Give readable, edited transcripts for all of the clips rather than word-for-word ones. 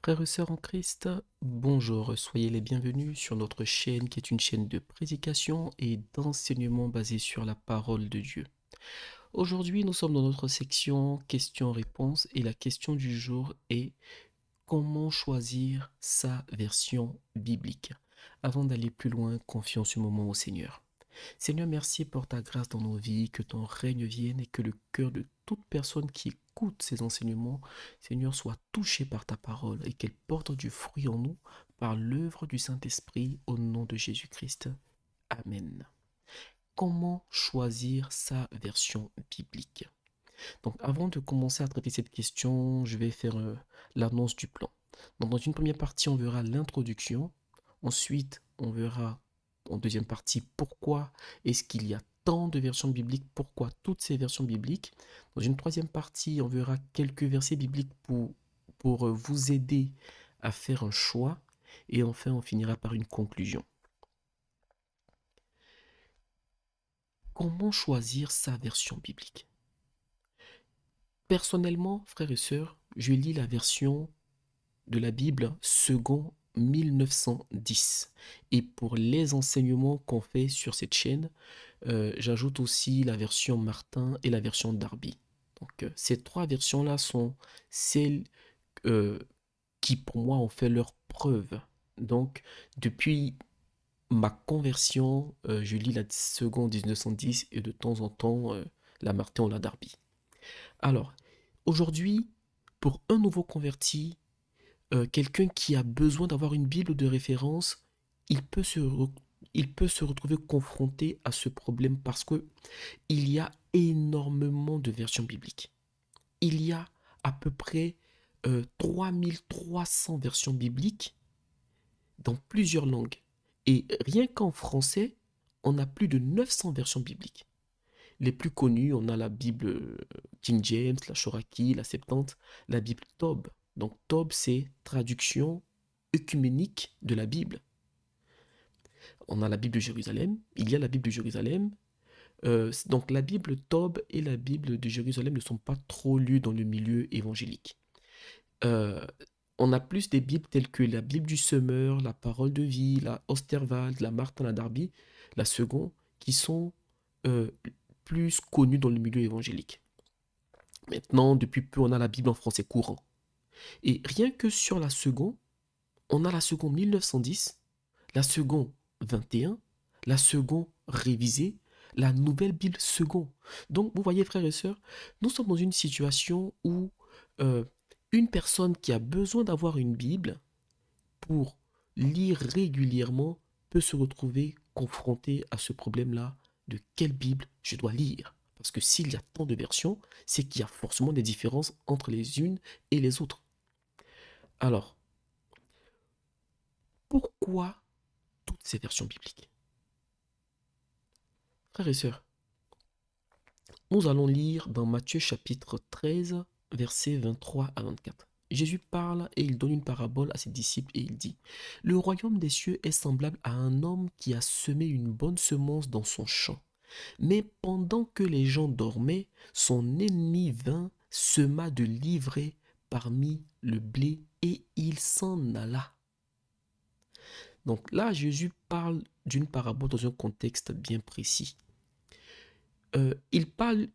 Frères et sœurs en Christ, bonjour, soyez les bienvenus sur notre chaîne qui est une chaîne de prédication et d'enseignement basée sur la parole de Dieu. Aujourd'hui, nous sommes dans notre section questions-réponses et la question du jour est comment choisir sa version biblique. Avant d'aller plus loin, confions ce moment au Seigneur. Seigneur, merci pour ta grâce dans nos vies, que ton règne vienne et que le cœur de toute personne qui écoute ces enseignements, Seigneur, soit touché par ta parole et qu'elle porte du fruit en nous par l'œuvre du Saint-Esprit au nom de Jésus-Christ. Amen. Comment choisir sa version biblique? Donc avant de commencer à traiter cette question, je vais faire l'annonce du plan. Donc dans une première partie, on verra l'introduction. Ensuite, on verra en deuxième partie pourquoi est-ce qu'il y a tant de versions bibliques, pourquoi toutes ces versions bibliques. Dans une troisième partie, on verra quelques versets bibliques pour vous aider à faire un choix. Et enfin, on finira par une conclusion. Comment choisir sa version biblique? Personnellement, frères et sœurs, je lis la version de la Bible second 1910. Et pour les enseignements qu'on fait sur cette chaîne, j'ajoute aussi la version Martin et la version Darby. Donc ces trois versions-là sont celles euh, qui pour moi ont fait leur preuve. Donc depuis ma conversion, je lis la seconde 1910 et de temps en temps la Martin ou la Darby. Alors, aujourd'hui, pour un nouveau converti, quelqu'un qui a besoin d'avoir une Bible de référence, il peut il peut se retrouver confronté à ce problème parce que il y a énormément de versions bibliques. Il y a à peu près 3300 versions bibliques dans plusieurs langues. Et rien qu'en français, on a plus de 900 versions bibliques. Les plus connues, on a la Bible King James, la Cherokee, la Septante, la Bible Tob. Donc Tob, c'est traduction œcuménique de la Bible. On a la Bible de Jérusalem, il y a la Bible de Jérusalem. Donc la Bible Tob et la Bible de Jérusalem ne sont pas trop lues dans le milieu évangélique. Euh, on a plus des Bibles telles que la Bible du Semeur, la Parole de vie, la Osterwald, la Martin, la Darby, la seconde, qui sont euh, plus connues dans le milieu évangélique. Maintenant, depuis peu, on a la Bible en français courant. Et rien que sur la seconde, on a la seconde 1910, la seconde 21, la seconde révisée, la nouvelle Bible seconde. Donc, vous voyez, frères et sœurs, nous sommes dans une situation où euh, une personne qui a besoin d'avoir une Bible pour lire régulièrement peut se retrouver confronté à ce problème-là de quelle Bible je dois lire. Parce que s'il y a tant de versions, c'est qu'il y a forcément des différences entre les unes et les autres. Alors, pourquoi toutes ces versions bibliques? Frères et sœurs, nous allons lire dans Matthieu chapitre 13, versets 23 à 24. Jésus parle et il donne une parabole à ses disciples et il dit, le royaume des cieux est semblable à un homme qui a semé une bonne semence dans son champ. Mais pendant que les gens dormaient, son ennemi vint, sema de l'ivraie parmi le blé et il s'en alla. Donc là, Jésus parle d'une parabole dans un contexte bien précis. Il parle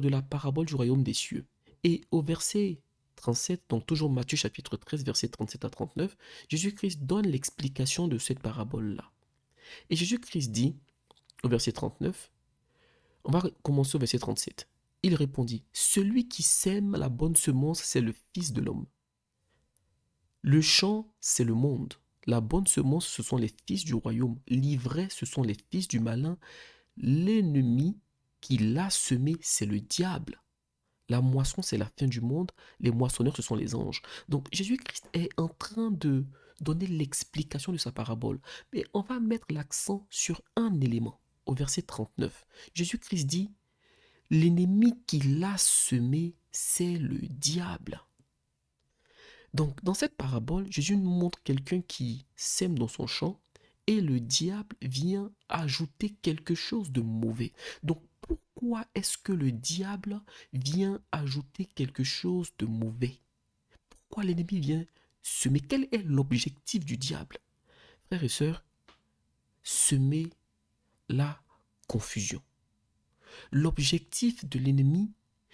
de la parabole du royaume des cieux. Et au verset 37, donc toujours Matthieu chapitre 13, verset 37 à 39, Jésus-Christ donne l'explication de cette parabole-là. Et Jésus-Christ dit, au verset 39, on va commencer au verset 37. Il répondit, celui qui sème la bonne semence, c'est le Fils de l'homme. Le champ, c'est le monde. La bonne semence, ce sont les fils du royaume. L'ivraie, ce sont les fils du malin. L'ennemi qui l'a semé, c'est le diable. La moisson, c'est la fin du monde. Les moissonneurs, ce sont les anges. Donc Jésus-Christ est en train de donner l'explication de sa parabole. Mais on va mettre l'accent sur un élément. Au verset 39, Jésus-Christ dit, l'ennemi qui l'a semé, c'est le diable. Donc dans cette parabole, Jésus nous montre quelqu'un qui sème dans son champ et le diable vient ajouter quelque chose de mauvais. Donc pourquoi est-ce que le diable vient ajouter quelque chose de mauvais? Pourquoi l'ennemi vient semer. Quel est l'objectif du diable? Frères et sœurs, semer la confusion. L'objectif de l'ennemi,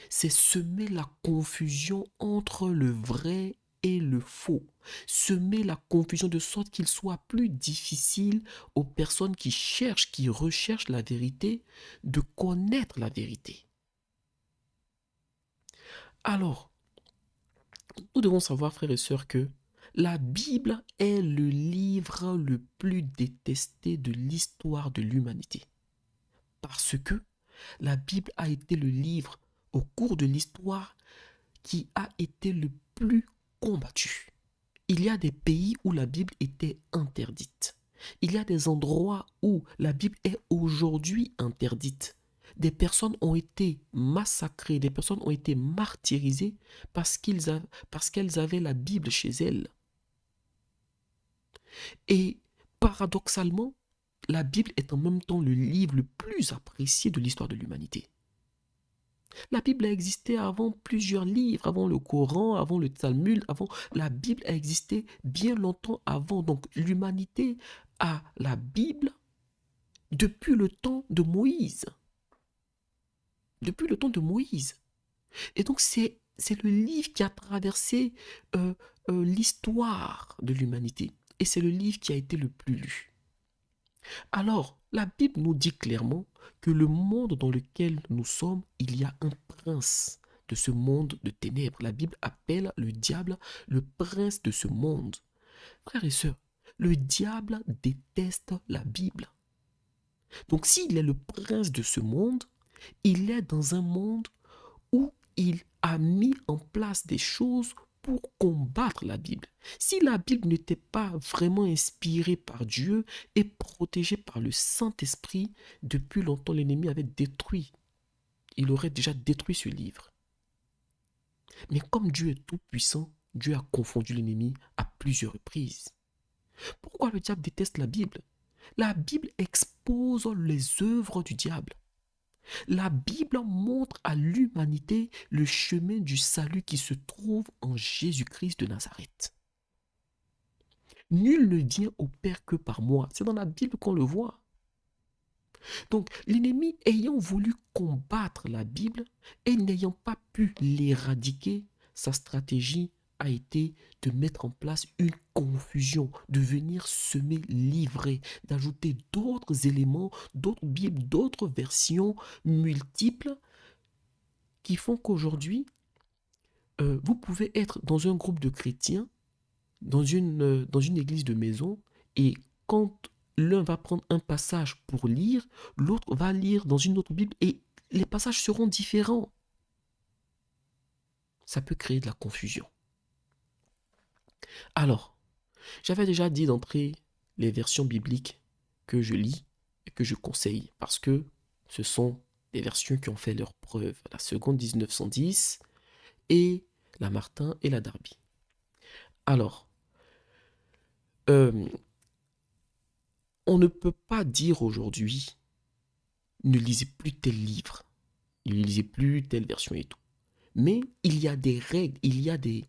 c'est semer la confusion entre le vrai et le faux. Semer la confusion de sorte qu'il soit plus difficile aux personnes qui cherchent, qui recherchent la vérité, de connaître la vérité. Alors, nous devons savoir, frères et sœurs, que la Bible est le livre le plus détesté de l'histoire de l'humanité. Parce que la Bible a été le livre au cours de l'histoire qui a été le plus combattu. Il y a des pays où la Bible était interdite. Il y a des endroits où la Bible est aujourd'hui interdite. Des personnes ont été massacrées, des personnes ont été martyrisées parce qu'elles avaient la Bible chez elles. Et paradoxalement, la Bible est en même temps le livre le plus apprécié de l'histoire de l'humanité. La Bible a existé avant plusieurs livres, avant le Coran, avant le Talmud, avant la Bible a existé bien longtemps avant. Donc l'humanité a la Bible depuis le temps de Moïse. Depuis le temps de Moïse. Et donc c'est le livre qui a traversé l'histoire de l'humanité. Et c'est le livre qui a été le plus lu. Alors, la Bible nous dit clairement que le monde dans lequel nous sommes, il y a un prince de ce monde de ténèbres. La Bible appelle le diable le prince de ce monde. Frères et sœurs, le diable déteste la Bible. Donc s'il est le prince de ce monde, il est dans un monde où il a mis en place des choses pour combattre la Bible. Si la Bible n'était pas vraiment inspirée par Dieu et protégée par le Saint-Esprit, depuis longtemps l'ennemi avait détruit. Il aurait déjà détruit ce livre. Mais comme Dieu est tout puissant, Dieu a confondu l'ennemi à plusieurs reprises. Pourquoi le diable déteste la Bible? La Bible expose les œuvres du diable. La Bible montre à l'humanité le chemin du salut qui se trouve en Jésus-Christ de Nazareth. Nul ne vient au Père que par moi. C'est dans la Bible qu'on le voit. Donc, l'ennemi ayant voulu combattre la Bible et n'ayant pas pu l'éradiquer, sa stratégie a été de mettre en place une confusion, de venir semer, livrer, d'ajouter d'autres éléments, d'autres Bibles, d'autres versions multiples qui font qu'aujourd'hui, vous pouvez être dans un groupe de chrétiens, dans une église de maison, et quand l'un va prendre un passage pour lire, l'autre va lire dans une autre Bible, et les passages seront différents. Ça peut créer de la confusion. Alors, j'avais déjà dit d'entrée les versions bibliques que je lis et que je conseille, parce que ce sont des versions qui ont fait leur preuve. La seconde 1910 et la Martin et la Darby. Alors, on ne peut pas dire aujourd'hui, ne lisez plus tel livre, ne lisez plus telle version et tout. Mais il y a des règles, il y a des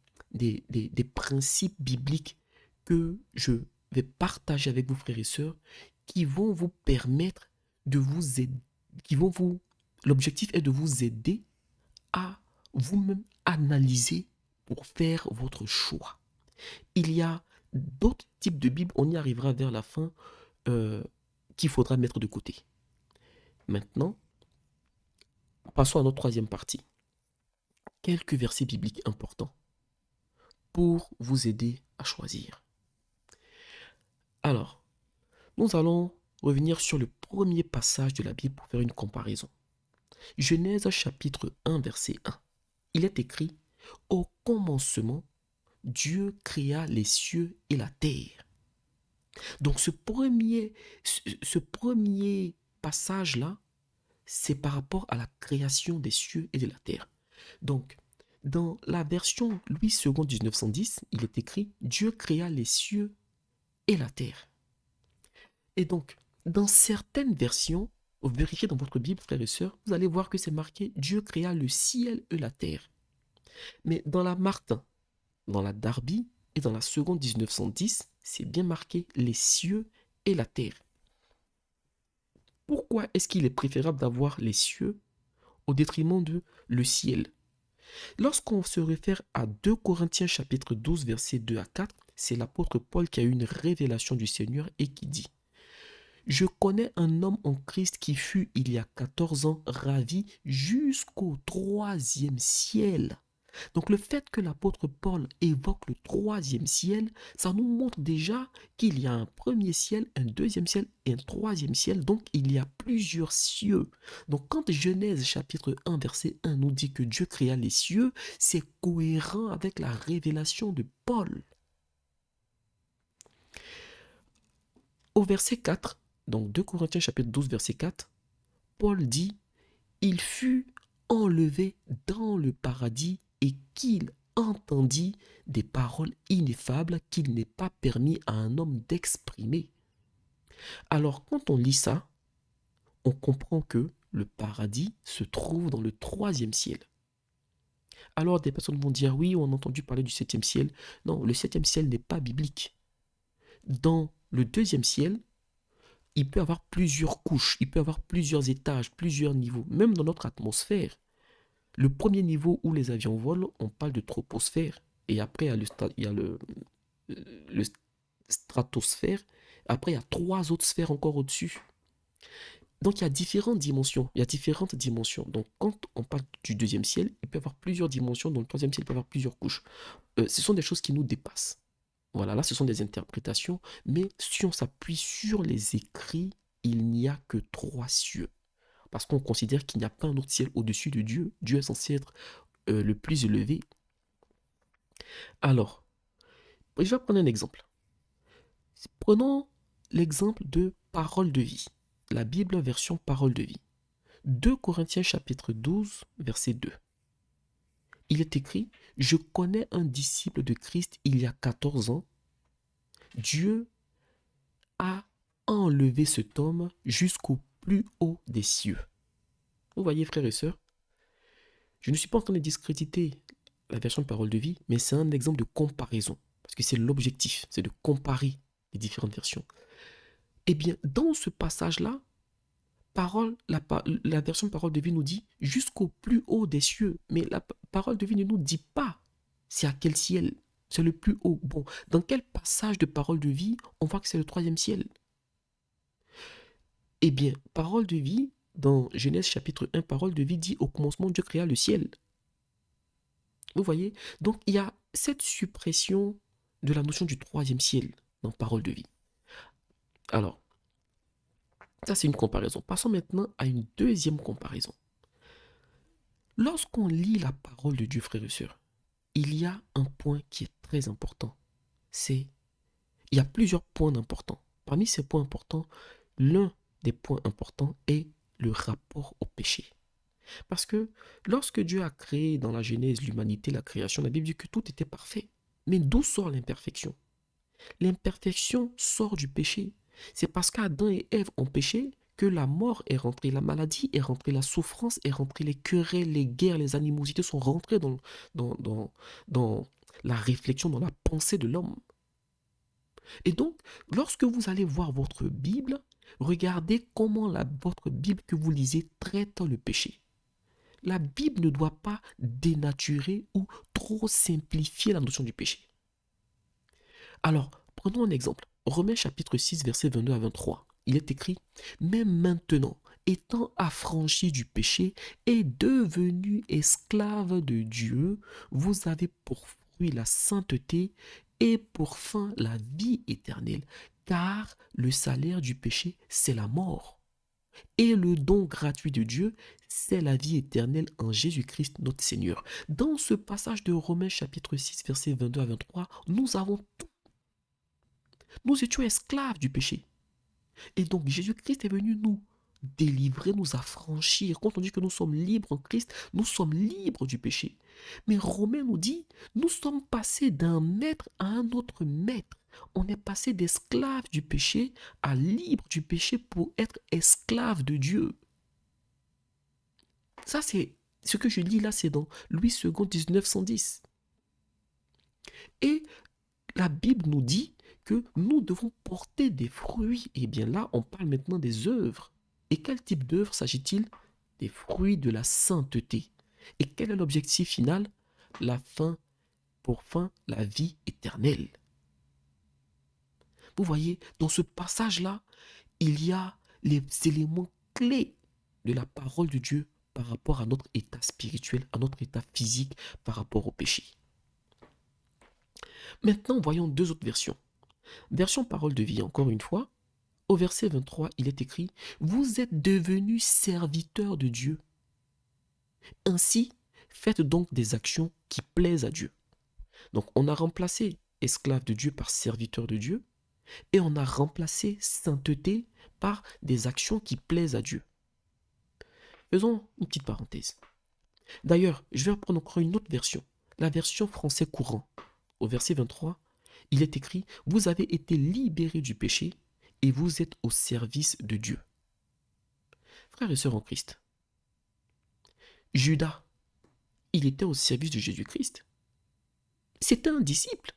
principes bibliques que je vais partager avec vous, frères et sœurs, qui vont vous permettre de vous aider, l'objectif est de vous aider à vous-même analyser pour faire votre choix. Il y a d'autres types de Bibles, on y arrivera vers la fin, qu'il faudra mettre de côté. Maintenant, passons à notre troisième partie. Quelques versets bibliques importants pour vous aider à choisir. Alors, nous allons revenir sur le premier passage de la Bible pour faire une comparaison. Genèse chapitre 1, verset 1. Il est écrit: « Au commencement, Dieu créa les cieux et la terre. » Donc ce premier passage-là, c'est par rapport à la création des cieux et de la terre. Donc, dans la version Louis II 1910, il est écrit « Dieu créa les cieux et la terre ». Et donc, dans certaines versions, vérifiez dans votre Bible, frères et sœurs, vous allez voir que c'est marqué « Dieu créa le ciel et la terre ». Mais dans la Martin, dans la Darby, Et dans la seconde 1910, c'est bien marqué les cieux et la terre. Pourquoi est-ce qu'il est préférable d'avoir les cieux au détriment de le ciel? Lorsqu'on se réfère à 2 Corinthiens chapitre 12 versets 2 à 4, c'est l'apôtre Paul qui a eu une révélation du Seigneur et qui dit: Je connais un homme en Christ qui fut il y a 14 ans ravi jusqu'au troisième ciel. Donc le fait que l'apôtre Paul évoque le troisième ciel, ça nous montre déjà qu'il y a un premier ciel, un deuxième ciel et un troisième ciel. Donc il y a plusieurs cieux. Donc quand Genèse chapitre 1 verset 1 nous dit que Dieu créa les cieux, c'est cohérent avec la révélation de Paul. Au verset 4, donc 2 Corinthiens chapitre 12 verset 4, Paul dit: Il fut enlevé dans le paradis et qu'il entendit des paroles ineffables qu'il n'est pas permis à un homme d'exprimer. Alors quand on lit ça, on comprend que le paradis se trouve dans le troisième ciel. Alors des personnes vont dire: oui, on a entendu parler du septième ciel. Non, le septième ciel n'est pas biblique. Dans le deuxième ciel, il peut avoir plusieurs couches, il peut avoir plusieurs étages, plusieurs niveaux, même dans notre atmosphère. Le premier niveau où les avions volent, on parle de troposphère. Et après, il y a le stratosphère. Après, il y a 3 autres sphères encore au-dessus. Donc, il y a différentes dimensions. Il y a différentes dimensions. Donc, quand on parle du deuxième ciel, il peut y avoir plusieurs dimensions. Dans le troisième ciel, il peut y avoir plusieurs couches. Ce sont des choses qui nous dépassent. Voilà, là, ce sont des interprétations. Mais si on s'appuie sur les écrits, il n'y a que 3 cieux. Parce qu'on considère qu'il n'y a pas un autre ciel au-dessus de Dieu. Dieu est censé être le plus élevé. Alors, je vais prendre un exemple. Prenons l'exemple de parole de vie. La Bible version parole de vie. 2 Corinthiens chapitre 12, verset 2. Il est écrit: Je connais un disciple de Christ il y a 14 ans. Dieu a enlevé cet homme jusqu'au plus haut des cieux. Vous voyez, frères et sœurs, je ne suis pas en train de discréditer la version parole de vie, mais c'est un exemple de comparaison. Parce que c'est l'objectif, c'est de comparer les différentes versions. Eh bien, dans ce passage-là, la version parole de vie nous dit jusqu'au plus haut des cieux. Mais la parole de vie ne nous dit pas c'est à quel ciel, c'est le plus haut. Bon, dans quel passage de parole de vie on voit que c'est le troisième ciel? Eh bien, parole de vie, dans Genèse chapitre 1, parole de vie dit: Au commencement, Dieu créa le ciel. Vous voyez? Donc, il y a cette suppression de la notion du troisième ciel dans parole de vie. Alors, ça c'est une comparaison. Passons maintenant à une deuxième comparaison. Lorsqu'on lit la parole de Dieu, frères et sœurs, il y a un point qui est très important. Il y a plusieurs points importants. Parmi ces points importants, l'un des points importants est le rapport au péché. Parce que lorsque Dieu a créé dans la Genèse l'humanité, la création, la Bible dit que tout était parfait. Mais d'où sort l'imperfection? L'imperfection sort du péché. C'est parce qu'Adam et Ève ont péché que la mort est rentrée, la maladie est rentrée, la souffrance est rentrée, les querelles, les guerres, les animosités sont rentrées dans, dans, dans la réflexion, dans la pensée de l'homme. Et donc, lorsque vous allez voir votre Bible, regardez comment votre Bible que vous lisez traite le péché. La Bible ne doit pas dénaturer ou trop simplifier la notion du péché. Alors, prenons un exemple. Romains chapitre 6, versets 22 à 23. Il est écrit: Mais maintenant, étant affranchis du péché et devenus esclaves de Dieu, vous avez pour fruit la sainteté et pour fin la vie éternelle. Car le salaire du péché, c'est la mort. Et le don gratuit de Dieu, c'est la vie éternelle en Jésus-Christ notre Seigneur. Dans ce passage de Romains chapitre 6, versets 22 à 23, nous avons tout. Nous étions esclaves du péché. Et donc Jésus-Christ est venu nous délivrer, nous affranchir. Quand on dit que nous sommes libres en Christ, nous sommes libres du péché. Mais Romains nous dit, nous sommes passés d'un maître à un autre maître. On est passé d'esclaves du péché à libres du péché pour être esclaves de Dieu. Ça, c'est ce que je lis là, c'est dans Louis II 1910. Et la Bible nous dit que nous devons porter des fruits. Et bien là, on parle maintenant des œuvres. Et quel type d'œuvre s'agit-il? Des fruits de la sainteté. Et quel est l'objectif final? La fin, pour fin, la vie éternelle. Vous voyez, dans ce passage-là, il y a les éléments clés de la parole de Dieu par rapport à notre état spirituel, à notre état physique, par rapport au péché. Maintenant, voyons deux autres versions. Version parole de vie, encore une fois. Au verset 23, il est écrit « Vous êtes devenus serviteurs de Dieu. Ainsi, faites donc des actions qui plaisent à Dieu. » Donc, on a remplacé esclave de Dieu par serviteur de Dieu et on a remplacé sainteté par des actions qui plaisent à Dieu. Faisons une petite parenthèse. D'ailleurs, je vais reprendre encore une autre version, la version français courant. Au verset 23, il est écrit « Vous avez été libérés du péché et vous êtes au service de Dieu. » Frères et sœurs en Christ, Judas, il était au service de Jésus-Christ. C'était un disciple.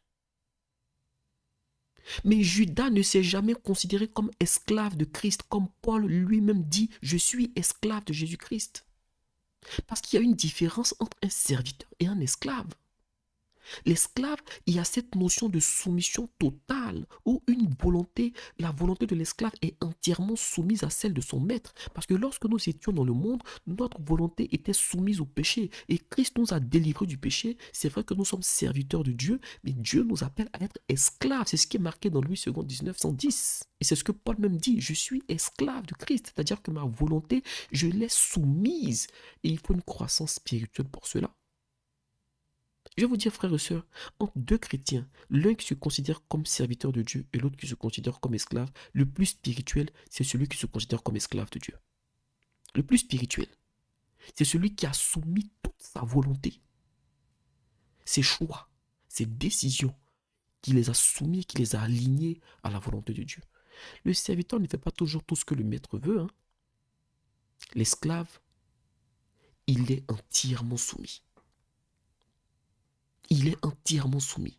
Mais Judas ne s'est jamais considéré comme esclave de Christ, comme Paul lui-même dit « Je suis esclave de Jésus-Christ. » Parce qu'il y a une différence entre un serviteur et un esclave. L'esclave, il y a cette notion de soumission totale où une volonté, la volonté de l'esclave est entièrement soumise à celle de son maître. Parce que lorsque nous étions dans le monde, notre volonté était soumise au péché. Et Christ nous a délivrés du péché. C'est vrai que nous sommes serviteurs de Dieu, mais Dieu nous appelle à être esclaves. C'est ce qui est marqué dans Louis II 1910. Et c'est ce que Paul même dit, je suis esclave de Christ. C'est-à-dire que ma volonté, je l'ai soumise. Et il faut une croissance spirituelle pour cela. Je vais vous dire, frères et sœurs, entre deux chrétiens, l'un qui se considère comme serviteur de Dieu et l'autre qui se considère comme esclave, le plus spirituel, c'est celui qui se considère comme esclave de Dieu. Le plus spirituel, c'est celui qui a soumis toute sa volonté, ses choix, ses décisions, qui les a soumis, qui les a alignés à la volonté de Dieu. Le serviteur ne fait pas toujours tout ce que le maître veut. L'esclave, il est entièrement soumis. Il est entièrement soumis.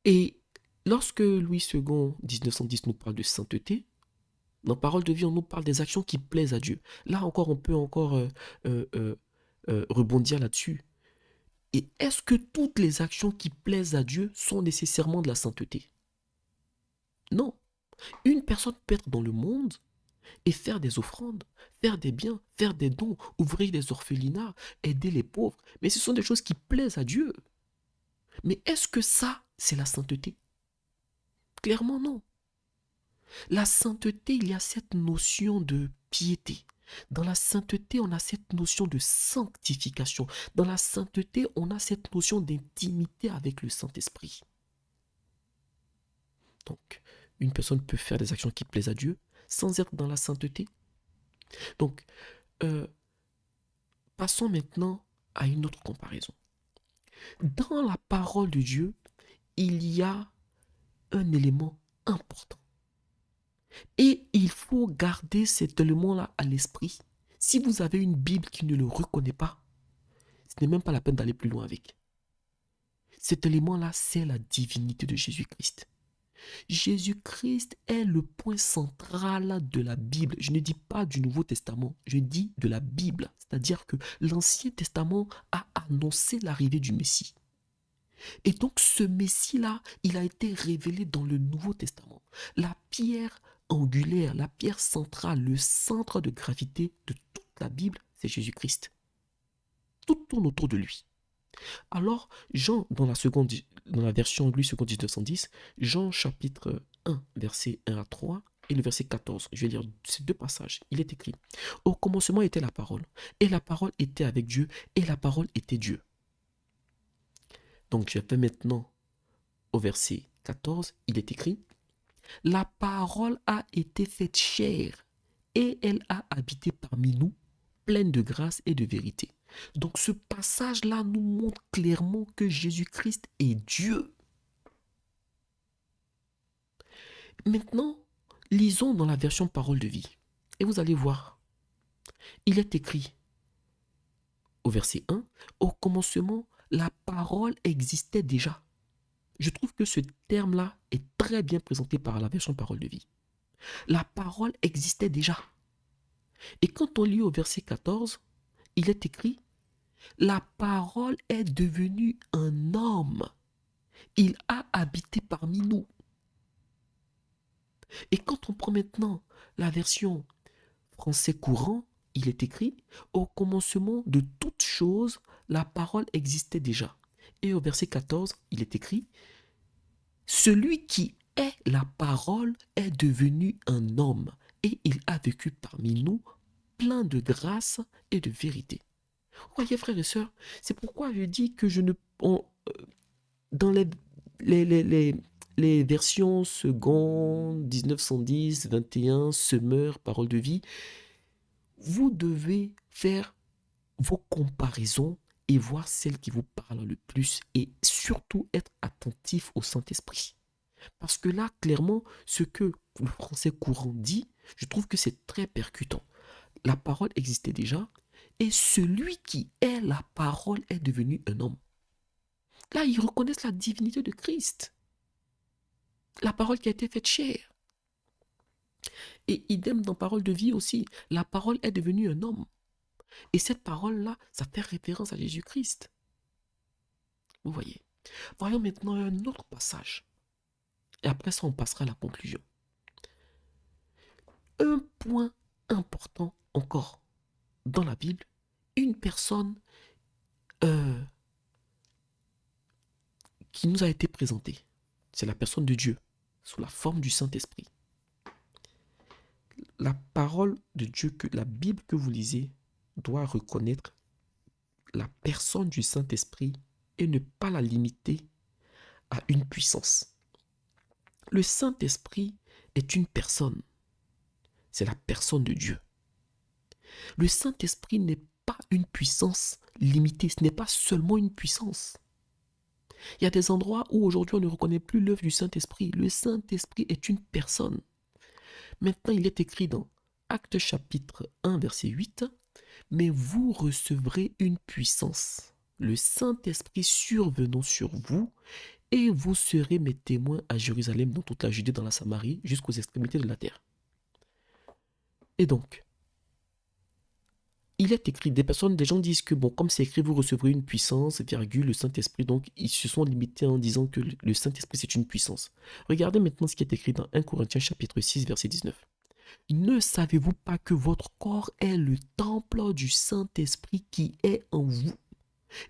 Et lorsque Louis II 1910 nous parle de sainteté, dans Parole de vie, on nous parle des actions qui plaisent à Dieu. Là encore, on peut encore rebondir là-dessus. Et est-ce que toutes les actions qui plaisent à Dieu sont nécessairement de la sainteté? Non. Une personne peut être dans le monde et faire des offrandes, faire des biens, faire des dons, ouvrir des orphelinats, aider les pauvres. Mais ce sont des choses qui plaisent à Dieu. Mais est-ce que ça, c'est la sainteté? Clairement non. La sainteté, il y a cette notion de piété. Dans la sainteté, on a cette notion de sanctification. Dans la sainteté, on a cette notion d'intimité avec le Saint-Esprit. Donc, une personne peut faire des actions qui plaisent à Dieu sans être dans la sainteté. Donc, passons maintenant à une autre comparaison. Dans la parole de Dieu, il y a un élément important. Et il faut garder cet élément-là à l'esprit. Si vous avez une Bible qui ne le reconnaît pas, ce n'est même pas la peine d'aller plus loin avec. Cet élément-là, c'est la divinité de Jésus-Christ. Jésus-Christ est le point central de la Bible. Je ne dis pas du Nouveau Testament, je dis de la Bible. C'est-à-dire que l'Ancien Testament a annoncé l'arrivée du Messie. Et donc ce Messie-là, il a été révélé dans le Nouveau Testament. La pierre angulaire, la pierre centrale, le centre de gravité de toute la Bible, c'est Jésus-Christ. Tout tourne autour de lui. Alors, Jean, dans la version Louis II 1910, Jean chapitre 1, verset 1 à 3, et le verset 14, je vais lire ces deux passages. Il est écrit: Au commencement était la parole, et la parole était avec Dieu, et la parole était Dieu. Donc, je vais maintenant au verset 14, il est écrit: La parole a été faite chair, et elle a habité parmi nous, pleine de grâce et de vérité. Donc ce passage-là nous montre clairement que Jésus-Christ est Dieu. Maintenant, lisons dans la version Parole de vie. Et vous allez voir, il est écrit au verset 1, Au commencement, la parole existait déjà. Je trouve que ce terme-là est très bien présenté par la version Parole de vie. La parole existait déjà. Et quand on lit au verset 14, il est écrit, la parole est devenue un homme. Il a habité parmi nous. Et quand on prend maintenant la version français courant, il est écrit, au commencement de toutes choses, la parole existait déjà. Et au verset 14, il est écrit, celui qui est la parole est devenu un homme et il a vécu parmi nous plein de grâce et de vérité. Vous voyez, frères et sœurs, c'est pourquoi je dis que je ne... dans les, les, les, les versions seconde, 1910, 21, Semeur, Parole de vie, vous devez faire vos comparaisons et voir celle qui vous parle le plus et surtout être attentif au Saint-Esprit. Parce que là, clairement, ce que le français courant dit, je trouve que c'est très percutant. La parole existait déjà et celui qui est la parole est devenu un homme. Là, ils reconnaissent la divinité de Christ. La parole qui a été faite chair. Et idem dans parole de vie aussi. La parole est devenue un homme. Et cette parole-là, ça fait référence à Jésus-Christ. Vous voyez. Voyons maintenant un autre passage. Et après ça, on passera à la conclusion. Un point important encore dans la Bible, une personne qui nous a été présentée. C'est la personne de Dieu, sous la forme du Saint-Esprit. La parole de Dieu, la Bible que vous lisez, doit reconnaître la personne du Saint-Esprit et ne pas la limiter à une puissance. Le Saint-Esprit est une personne. C'est la personne de Dieu. Le Saint-Esprit n'est pas une puissance limitée. Ce n'est pas seulement une puissance. Il y a des endroits où aujourd'hui on ne reconnaît plus l'œuvre du Saint-Esprit. Le Saint-Esprit est une personne. Maintenant, il est écrit dans Actes chapitre 1, verset 8, « Mais vous recevrez une puissance, le Saint-Esprit survenant sur vous, et vous serez mes témoins à Jérusalem, dans toute la Judée, dans la Samarie, jusqu'aux extrémités de la terre. » Et donc, il est écrit, des gens disent que, bon, comme c'est écrit, vous recevrez une puissance, virgule, le Saint-Esprit, donc ils se sont limités en disant que le Saint-Esprit, c'est une puissance. Regardez maintenant ce qui est écrit dans 1 Corinthiens chapitre 6, verset 19. « Ne savez-vous pas que votre corps est le temple du Saint-Esprit qui est en vous,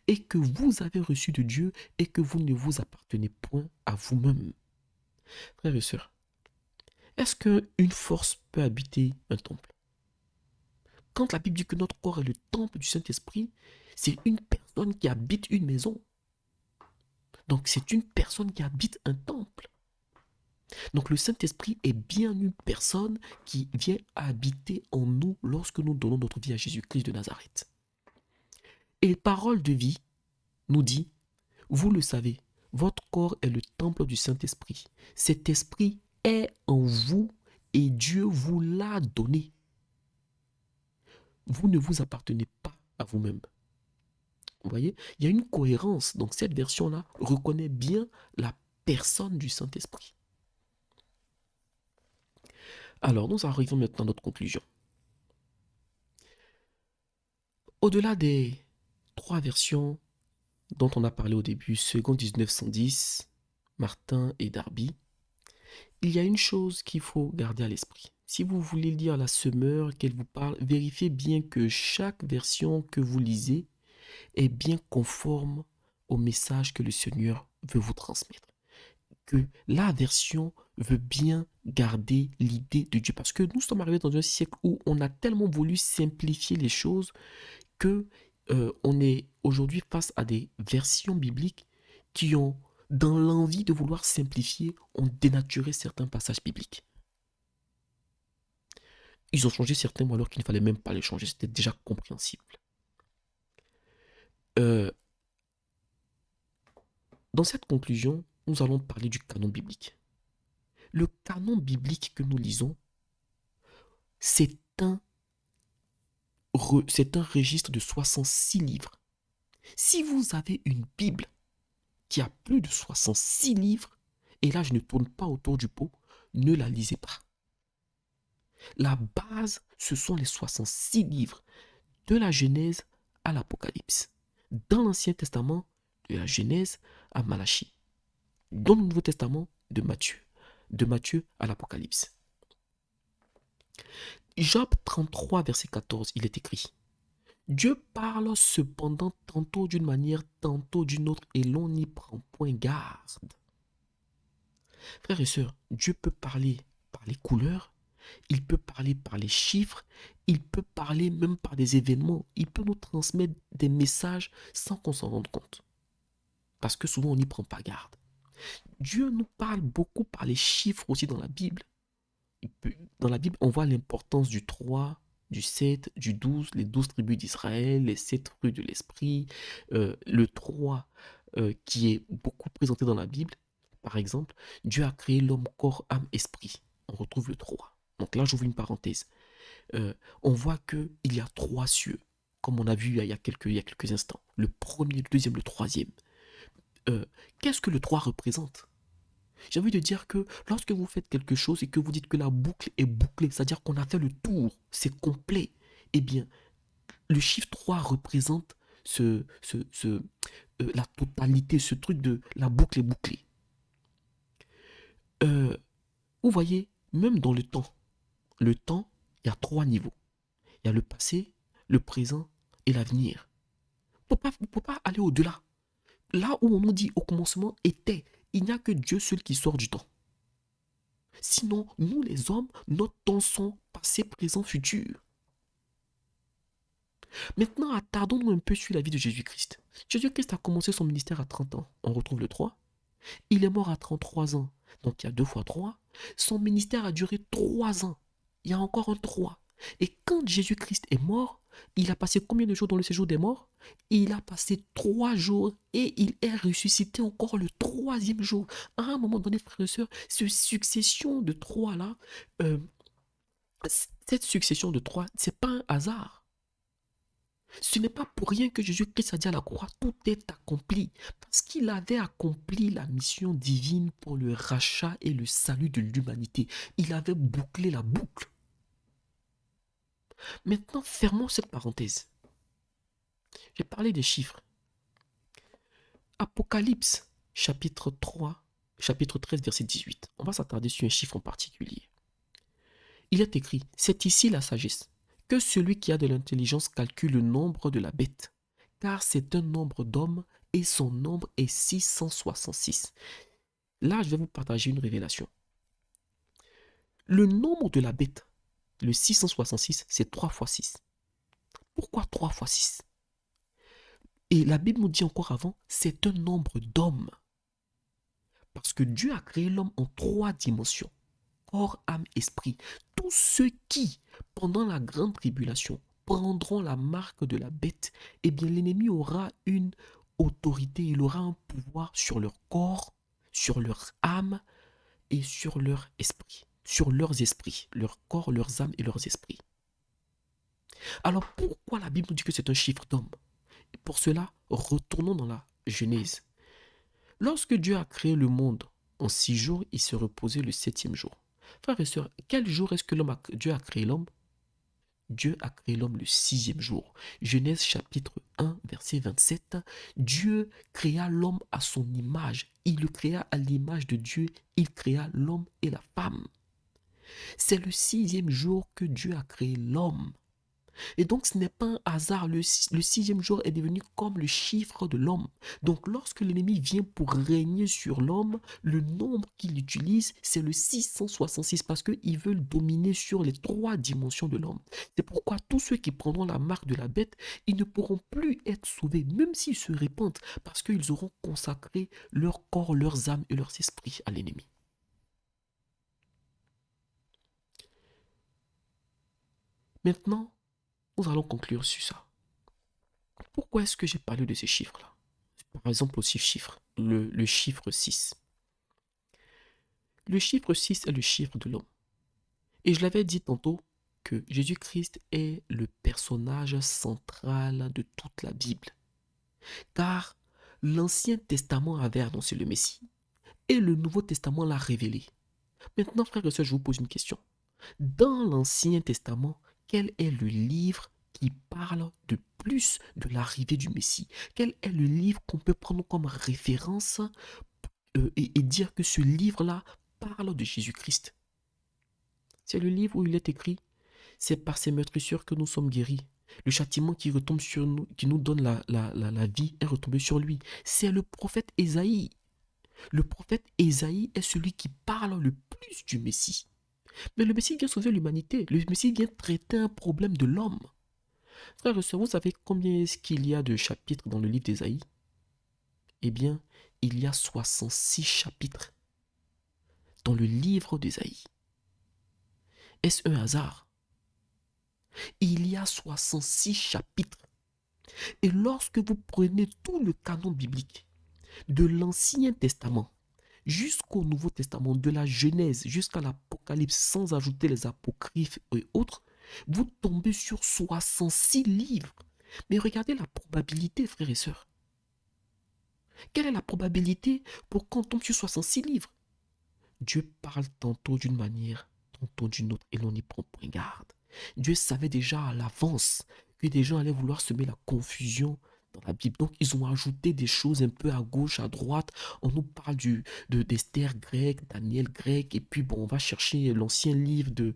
et que vous avez reçu de Dieu, et que vous ne vous appartenez point à vous-même. » Frères et sœurs, est-ce qu'une force peut habiter un temple? Quand la Bible dit que notre corps est le temple du Saint-Esprit, c'est une personne qui habite une maison. Donc c'est une personne qui habite un temple. Donc le Saint-Esprit est bien une personne qui vient habiter en nous lorsque nous donnons notre vie à Jésus-Christ de Nazareth. Et parole de vie nous dit, vous le savez, votre corps est le temple du Saint-Esprit. Cet esprit est en vous et Dieu vous l'a donné. Vous ne vous appartenez pas à vous-même. Vous voyez, il y a une cohérence. Donc cette version-là reconnaît bien la personne du Saint-Esprit. Alors, nous arrivons maintenant à notre conclusion. Au-delà des 3 versions dont on a parlé au début, second 1910, Martin et Darby, il y a une chose qu'il faut garder à l'esprit. Si vous voulez lire la Semeur, qu'elle vous parle, vérifiez bien que chaque version que vous lisez est bien conforme au message que le Seigneur veut vous transmettre. Que la version veut bien garder l'idée de Dieu. Parce que nous sommes arrivés dans un siècle où on a tellement voulu simplifier les choses que on est aujourd'hui face à des versions bibliques qui ont, dans l'envie de vouloir simplifier, ont dénaturé certains passages bibliques. Ils ont changé certains mots alors qu'il ne fallait même pas les changer, c'était déjà compréhensible. Dans cette conclusion, nous allons parler du canon biblique. Le canon biblique que nous lisons, c'est un registre de 66 livres. Si vous avez une Bible qui a plus de 66 livres, et là je ne tourne pas autour du pot, ne la lisez pas. La base, ce sont les 66 livres, de la Genèse à l'Apocalypse. Dans l'Ancien Testament, de la Genèse à Malachie. Dans le Nouveau Testament, de Matthieu à l'Apocalypse. Job 33, verset 14, il est écrit: Dieu parle cependant tantôt d'une manière, tantôt d'une autre, et l'on n'y prend point garde. Frères et sœurs, Dieu peut parler par les couleurs, il peut parler par les chiffres, il peut parler même par des événements, il peut nous transmettre des messages sans qu'on s'en rende compte. Parce que souvent on n'y prend pas garde. Dieu nous parle beaucoup par les chiffres aussi dans la Bible. Dans la Bible, on voit l'importance du 3, du 7, du 12, les 12 tribus d'Israël, les 7 fruits de l'esprit, le 3 qui est beaucoup présenté dans la Bible. Par exemple, Dieu a créé l'homme corps, âme, esprit. On retrouve le 3. Donc là, j'ouvre une parenthèse. On voit qu'il y a 3 cieux, comme on a vu il y a quelques instants. Le premier, le deuxième, le troisième. Qu'est-ce que le 3 représente? J'ai envie de dire que lorsque vous faites quelque chose et que vous dites que la boucle est bouclée, c'est-à-dire qu'on a fait le tour, c'est complet, eh bien, le chiffre 3 représente la totalité, ce truc de la boucle est bouclée. Vous voyez, même dans le temps, il y a 3 niveaux. Il y a le passé, le présent et l'avenir. On ne peut pas aller au-delà. Là où on nous dit au commencement était, il n'y a que Dieu seul qui sort du temps. Sinon, nous les hommes, notre temps sont passé, présent, futur. Maintenant, attardons-nous un peu sur la vie de Jésus-Christ. Jésus-Christ a commencé son ministère à 30 ans. On retrouve le 3. Il est mort à 33 ans. Donc il y a 2 fois 3. Son ministère a duré 3 ans. Il y a encore un 3. Et quand Jésus-Christ est mort, il a passé combien de jours dans le séjour des morts? Il a passé 3 jours et il est ressuscité encore le 3e jour. À un moment donné, frères et sœurs, cette succession de 3 là, cette succession de 3, c'est pas un hasard. Ce n'est pas pour rien que Jésus-Christ a dit à la croix, tout est accompli. Parce qu'il avait accompli la mission divine pour le rachat et le salut de l'humanité. Il avait bouclé la boucle. Maintenant, fermons cette parenthèse. J'ai parlé des chiffres. Apocalypse, chapitre 3, chapitre 13, verset 18. On va s'attarder sur un chiffre en particulier. Il est écrit, c'est ici la sagesse, que celui qui a de l'intelligence calcule le nombre de la bête, car c'est un nombre d'hommes et son nombre est 666. Là, je vais vous partager une révélation. Le nombre de la bête, le 666, c'est 3 fois 6. Pourquoi 3 fois 6? Et la Bible nous dit encore avant, c'est un nombre d'hommes. Parce que Dieu a créé l'homme en 3 dimensions. Corps, âme, esprit. Tous ceux qui, pendant la grande tribulation, prendront la marque de la bête, eh bien l'ennemi aura une autorité, il aura un pouvoir sur leur corps, sur leur âme et sur leur esprit. Sur leurs esprits, leur corps, leurs âmes et leurs esprits. Alors pourquoi la Bible nous dit que c'est un chiffre d'homme? Pour cela, retournons dans la Genèse. Lorsque Dieu a créé le monde en 6 jours, il se reposait le 7e jour. Frères et sœurs, quel jour est-ce que Dieu a créé l'homme? Dieu a créé l'homme le 6e jour. Genèse chapitre 1, verset 27. Dieu créa l'homme à son image. Il le créa à l'image de Dieu. Il créa l'homme et la femme. C'est le 6e jour que Dieu a créé l'homme. Et donc ce n'est pas un hasard, le 6e jour est devenu comme le chiffre de l'homme. Donc lorsque l'ennemi vient pour régner sur l'homme, le nombre qu'il utilise, c'est le 666 parce qu'ils veulent dominer sur les 3 dimensions de l'homme. C'est pourquoi tous ceux qui prendront la marque de la bête, ils ne pourront plus être sauvés, même s'ils se répandent, parce qu'ils auront consacré leur corps, leurs âmes et leurs esprits à l'ennemi. Maintenant, nous allons conclure sur ça. Pourquoi est-ce que j'ai parlé de ces chiffres-là? Par exemple, aussi le chiffre 6. Le chiffre 6 est le chiffre de l'homme. Et je l'avais dit tantôt que Jésus-Christ est le personnage central de toute la Bible. Car l'Ancien Testament avait annoncé le Messie et le Nouveau Testament l'a révélé. Maintenant, frères et sœurs, je vous pose une question. Dans l'Ancien Testament, quel est le livre qui parle de plus de l'arrivée du Messie? Quel est le livre qu'on peut prendre comme référence et dire que ce livre-là parle de Jésus-Christ? C'est le livre où il est écrit, c'est par ces meurtrissures que nous sommes guéris. Le châtiment qui retombe sur nous, qui nous donne la vie, est retombé sur lui. C'est le prophète Ésaïe. Le prophète Ésaïe est celui qui parle le plus du Messie. Mais le Messie vient sauver l'humanité. Le Messie vient traiter un problème de l'homme. Frères et sœurs, vous savez combien est-ce qu'il y a de chapitres dans le livre d'Ésaïe? Eh bien, il y a 66 chapitres dans le livre d'Ésaïe. Est-ce un hasard? Il y a 66 chapitres. Et lorsque vous prenez tout le canon biblique, de l'Ancien Testament jusqu'au Nouveau Testament, de la Genèse jusqu'à l'Apocalypse, sans ajouter les apocryphes et autres, vous tombez sur 66 livres. Mais regardez la probabilité, frères et sœurs. Quelle est la probabilité pour qu'on tombe sur 66 livres? Dieu parle tantôt d'une manière, tantôt d'une autre, et l'on n'y prend point garde. Dieu savait déjà à l'avance que des gens allaient vouloir semer la confusion dans la Bible. Donc, ils ont ajouté des choses un peu à gauche, à droite. On nous parle d'Esther grec, Daniel grec, et puis bon, on va chercher l'ancien livre de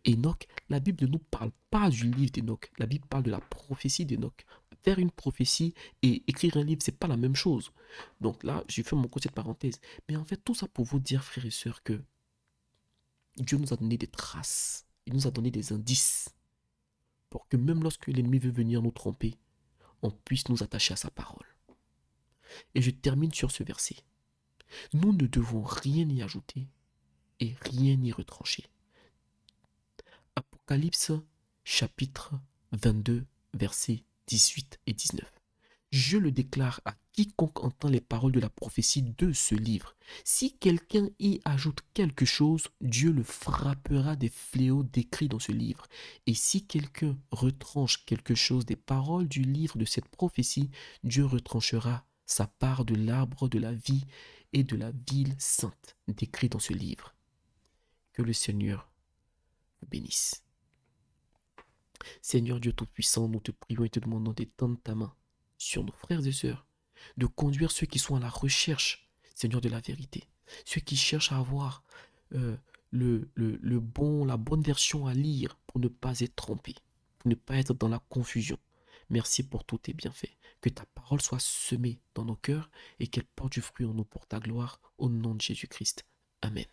Enoch. La Bible ne nous parle pas du livre d'Enoch. La Bible parle de la prophétie d'Enoch. Faire une prophétie et écrire un livre, c'est pas la même chose. Donc là, j'ai fait mon côté de parenthèse. Mais en fait, tout ça pour vous dire, frères et sœurs, que Dieu nous a donné des traces. Il nous a donné des indices pour que même lorsque l'ennemi veut venir nous tromper, on puisse nous attacher à sa parole. Et je termine sur ce verset. Nous ne devons rien y ajouter et rien y retrancher. Apocalypse chapitre 22, versets 18 et 19. Je le déclare à quiconque entend les paroles de la prophétie de ce livre. Si quelqu'un y ajoute quelque chose, Dieu le frappera des fléaux décrits dans ce livre. Et si quelqu'un retranche quelque chose des paroles du livre de cette prophétie, Dieu retranchera sa part de l'arbre de la vie et de la ville sainte décrits dans ce livre. Que le Seigneur vous bénisse. Seigneur Dieu Tout-Puissant, nous te prions et te demandons d'étendre ta main sur nos frères et sœurs, de conduire ceux qui sont à la recherche, Seigneur, de la vérité, ceux qui cherchent à avoir la bonne version à lire pour ne pas être trompés, pour ne pas être dans la confusion. Merci pour tous tes bienfaits. Que ta parole soit semée dans nos cœurs et qu'elle porte du fruit en nous pour ta gloire, au nom de Jésus-Christ. Amen.